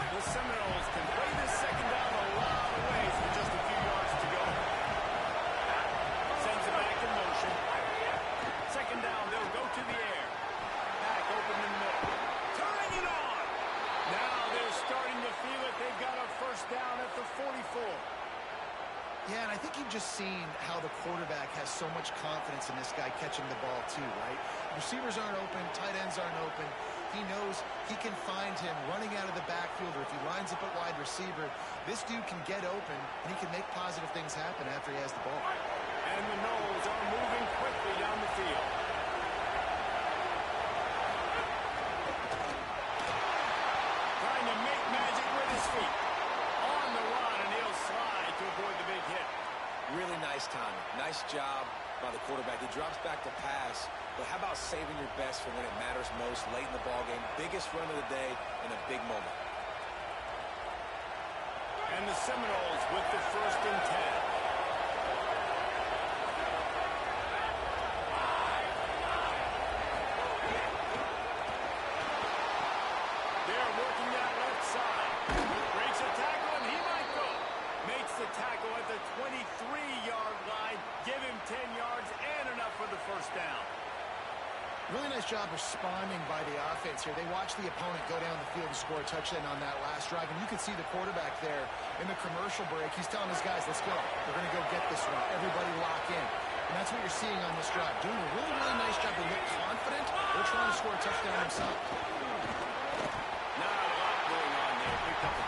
The Seminoles can play this second down a lot of ways with just a few yards to go. Sends it back in motion. Second down, they'll go to the air. Back open in the middle. Turning it on! Now they're starting to feel it. They've got a first down at the 44. Yeah, and I think you've just seen how the quarterback has so much confidence in this guy catching the ball too, right? Receivers aren't open, tight ends aren't open. He knows he can find him running out of the backfield, or if he lines up at wide receiver, this dude can get open, and he can make positive things happen after he has the ball. And the Noles are moving quickly down the field. Trying to make magic with his feet. On the run, and he'll slide to avoid the big hit. Really nice timing. Nice job by the quarterback. He drops back to pass, but how about saving your best for when it matters most, late in the ballgame? Biggest run of the day in a big moment. And the Seminoles with the first and 10. They're working that left side. Breaks a tackle, and he might go. Makes the tackle at the 23-yard line. Give him 10 yards and enough for the first down. Really nice job responding by the offense here. They watched the opponent go down the field and score a touchdown on that last drive, and you could see the quarterback there in the commercial break. He's telling his guys, let's go. We're going to go get this one. Everybody lock in. And that's what you're seeing on this drive. Doing a really, really nice job. They look confident. They're trying to score a touchdown themselves. Not a lot going on there. Picked up the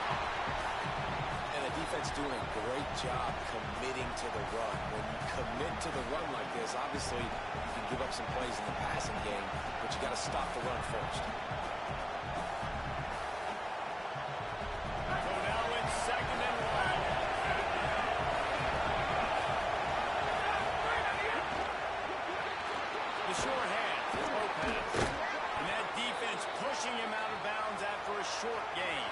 And the defense doing a great job committing to the run. When you commit to the run like this, obviously you can give up some plays in the passing game, but you got to stop the run first. So now it's second and 1. The short hand for Lopez. And that defense pushing him out of bounds after a short gain.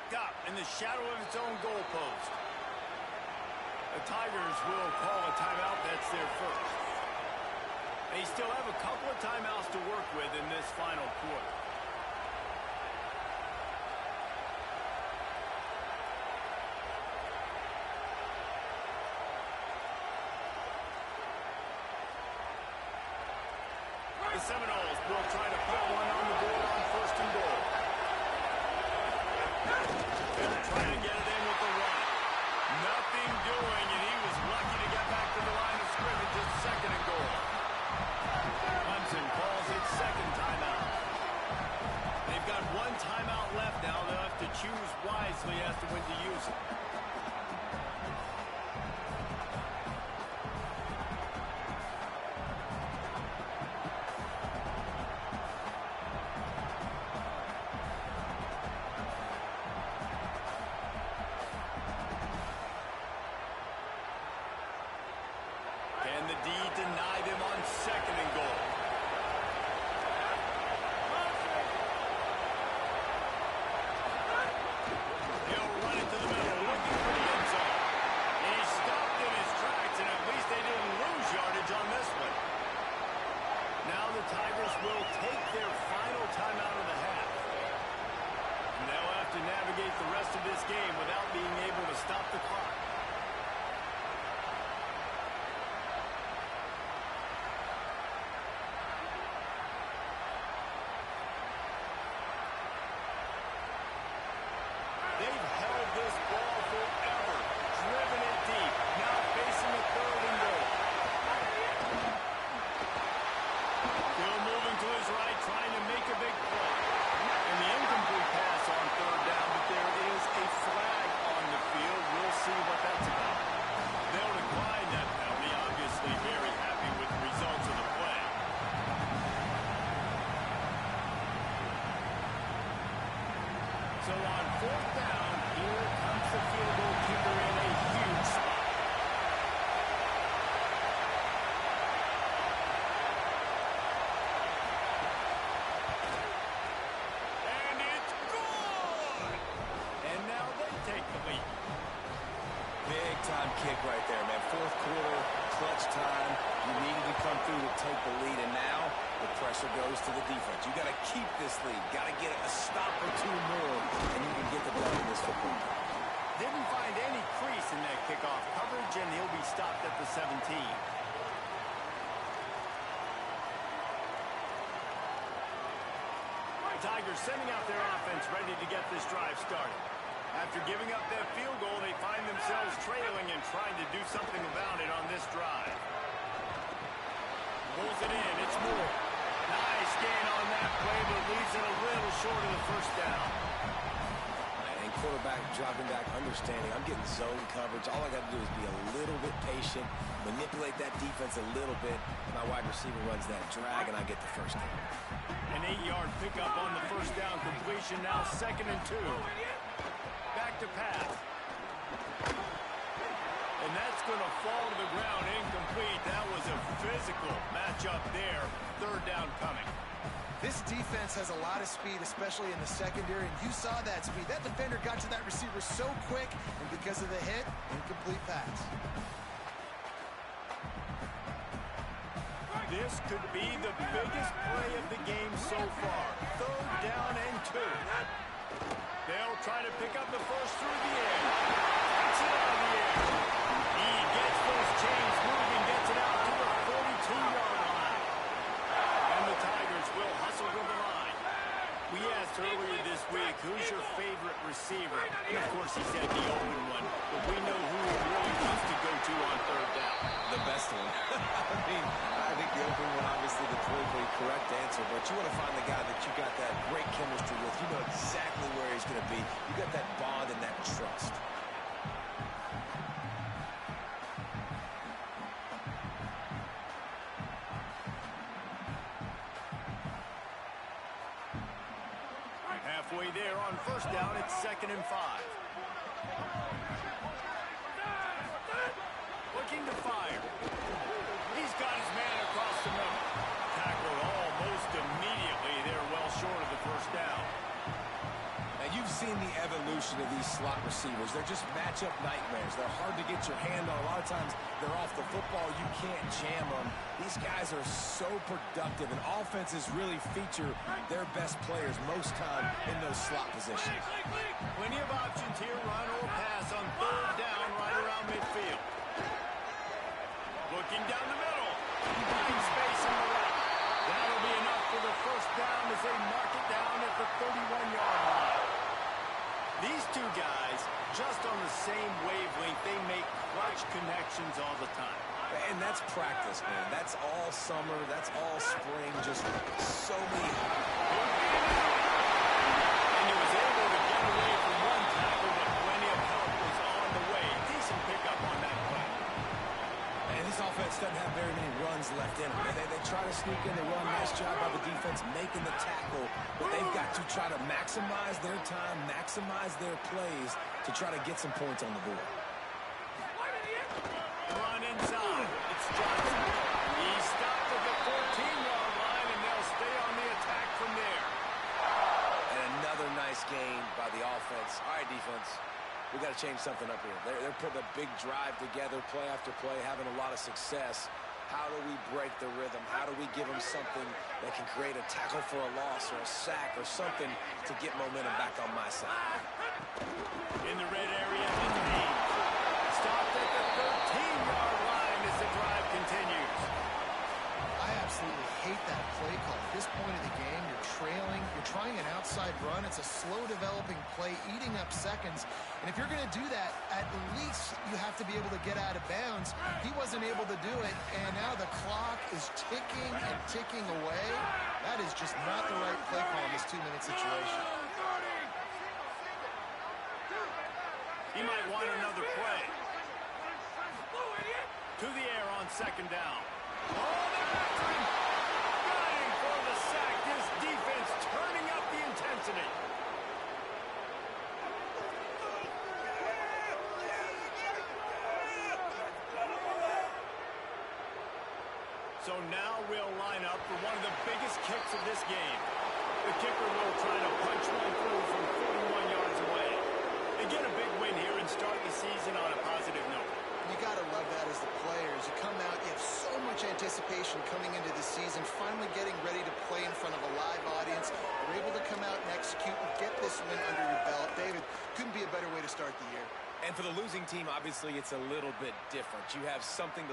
backed up in the shadow of its own goalpost. The Tigers will call a timeout. That's their first. They still have a couple of timeouts to work with in this final quarter. The Seminoles will try to put one on the board on first and goal. They'll try to get it in with the run. Nothing doing, and he was lucky to get back to the line of scrimmage at second and goal. Clemson calls its second timeout. They've got one timeout left now. They'll have to choose wisely as to when to use it. Can the D deny them on second and goal? He'll run it to the middle, looking for the end zone. He stopped in his tracks, and at least they didn't lose yardage on this one. Now the Tigers will take their final timeout of the half. And they'll have to navigate the rest of this game without being able to stop the clock. They've held this ball forever, driven it deep, now facing a third and goal. Still moving to his right, trying to make a big play. And the incomplete pass on third down, but there is a flag on the field. We'll see what that's about. They'll decline that penalty, obviously very happy with the results of the play. So on fourth down, here comes the field goal kicker in a huge spot. And it's good! And now they take the lead. Big time kick right there, man. Fourth quarter, clutch time. You needed to come through to take the lead, and now the pressure goes to the defense. You got to keep this lead. Got to get a stop or two more, and you can get the ball in this football. Didn't find any crease in that kickoff coverage, and he'll be stopped at the 17. Tigers sending out their offense ready to get this drive started. After giving up that field goal, they find themselves trailing and trying to do something about it on this drive. Pulls it in, it's Moore. Nice gain on that play, but leaves it a little short of the first down. And quarterback dropping back, understanding I'm getting zone coverage. All I got to do is be a little bit patient, manipulate that defense a little bit. My wide receiver runs that drag, and I get the first down. An 8-yard pickup on the first down completion, now second and 2. Back to pass. And that's going to fall to the ground incomplete. That was a physical matchup there. Third down coming. This defense has a lot of speed, especially in the secondary, and you saw that speed. That defender got to that receiver so quick, and because of the hit, incomplete pass. This could be the biggest play of the game so far. Third down and 2. They'll try to pick up the first through the air. Gets it out of the air. He gets those chains moving, gets it out to the 42-yard line. And the Tigers will hustle to the line. We asked earlier this week, who's your favorite receiver? And of course he said the open one, but we know who he really wants to go to on third down. The best one. I think the open one, obviously the politically correct answer, but you want to find the guy that you got that great chemistry with. You know exactly where he's going to be. You got that bond and that trust. Halfway there on first down, it's second and 5. Looking to fire. He's got his man across the middle. Tackled almost immediately. They're well short of the first down. And You've seen the evolution of these slot receivers. They're just matchup nightmares. They're hard to get your hand on. A lot of times they're off the football. You can't jam them. These guys are so productive, and offenses really feature their best players most time in those slot positions. Plenty of options here, run or pass on third down right around midfield. Looking down the middle. Finds space on the right. That'll be enough for the first down as they mark it down at the 31-yard line. These two guys, just on the same wavelength, they make clutch connections all the time. And that's practice, man. That's all summer. That's all spring. Just so many. And he was able to get away from one tackle, but plenty of help was on the way. Decent pickup on that play. And this offense doesn't have very many runs left in them. They try to sneak in the run. Nice job by the defense making the tackle. But they've got to try to maximize their time, maximize their plays to try to get some points on the board. Run inside. It's Johnson. He stopped at the 14-yard line, and they'll stay on the attack from there. And another nice gain by the offense. All right, defense. We got to change something up here. They're putting a big drive together, play after play, having a lot of success. How do we break the rhythm? How do we give them something that can create a tackle for a loss or a sack or something to get momentum back on my side? In the red area, it's Hayes. Stopped at the 13-yard line as the drive continues. I absolutely hate that play call. At this point of the game, you're trailing, you're trying an outside run. It's a slow developing play, eating up seconds. And if you're going to do that, at least you have to be able to get out of bounds. He wasn't able to do it, and now the clock is ticking and ticking away. That is just not the right play call in this 2-minute situation. He might want another play. To the air on second down. Oh, they're after him. Gunning for the sack. This defense turning up the intensity. So now we'll line up for one of the biggest kicks of this game. The kicker will try to punch one through from 41 yards away. They get a big win here and start the season on a positive note. You got to love that as the players. You come out, you have so much anticipation coming into the season, finally getting ready to play in front of a live audience. You're able to come out and execute and get this win under your belt. David, couldn't be a better way to start the year. And for the losing team, obviously, it's a little bit different. You have something to